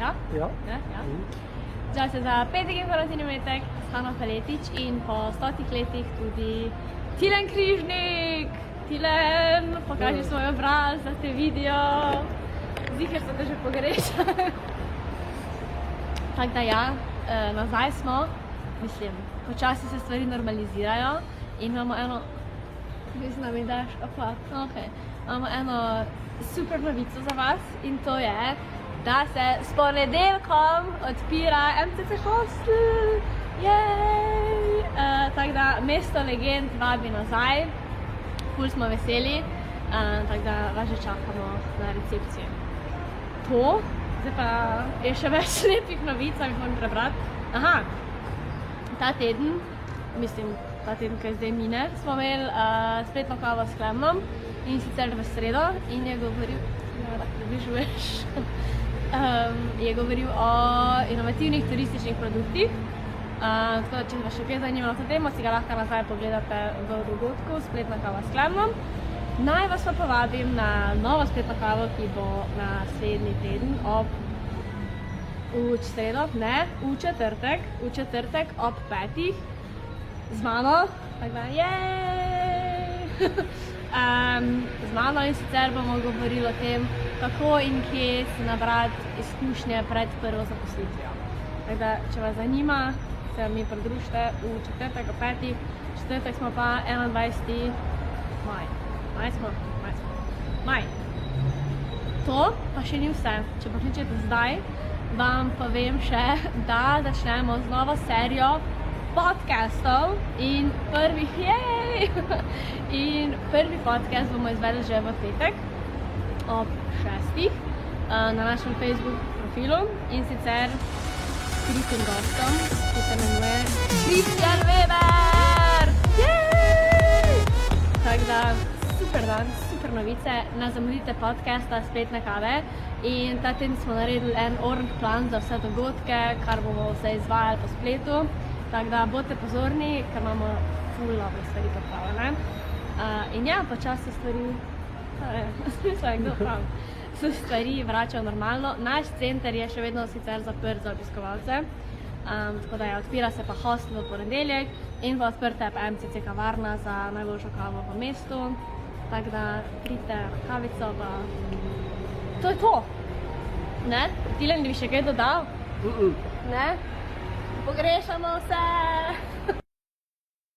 Ja? Ja. Ja. Zdaj se za 5. karanteni metek s Hano Paletič in po 100 letih tudi Tilen Križnik. Tilen, pokaži svoj obraz, da te vidijo. Ziher so te že pogrešali. Tako da ja, nazaj smo, mislim, počasi se stvari normalizirajo in imamo eno, vi z nami daš, imamo eno super novico za vas in to je, da se s ponedeljkom odpira MCC Hostel, jej! Tako da Mesto legend vabi nazaj, ful smo veseli, tako da vas že čakamo na recepciji. To, zdaj pa je še več lepih novic, jih moram prebrati. Aha, ta teden, ki je zdaj mine, smo imeli spletno kavo s Klemnom in sicer v sredo in je govoril, je govoril o inovativnih turističnih produktih. Tako da, če vas še kaj zanima na to temo, si ga lahko nazaj pogledate v dogodku Spletna kava s Klemnom. Naj vas pa povabim na novo spletno kavo, ki bo naslednji teden v četrtek ob 5. z mano, tako da jej! Z mano in sicer bomo govorili o tem, kako in kje si nabrati izkušnje pred prvo zaposlitvijo. Tako da, če vas zanima, se mi pridružite v četrtek ob 5. Četrtek smo pa 21. Maj. To pa še ni vse. Če pa kličete zdaj, vam povem še, da začnemo z novo serijo podcastov in prvi podcast bomo izvedli že v petek ob 6. Na našem Facebook profilu in sicer s skritim gostom, ki se imenuje Kristjan Weber! Jej! Tako da, super dan, super novice, ne zamudite podcasta Spletne kave in ta teden smo naredili en org plan za vse dogodke, kar bomo vse izvajali po spletu. Tako da bodite pozorni, ker imamo ful dobre stvari pripravljene. In ja, počasi se stvari vračajo normalno. Naš center je še vedno sicer zaprt za obiskovalce. Tako da odpira se pa hostel v ponedeljek in pa odprta je pa MCC kavarna za najboljšo kavo v mestu. Tako da pridite na kavico, pa to je to. Ne? Tilen, bi še kaj dodal? Ne? Pogrešamo se!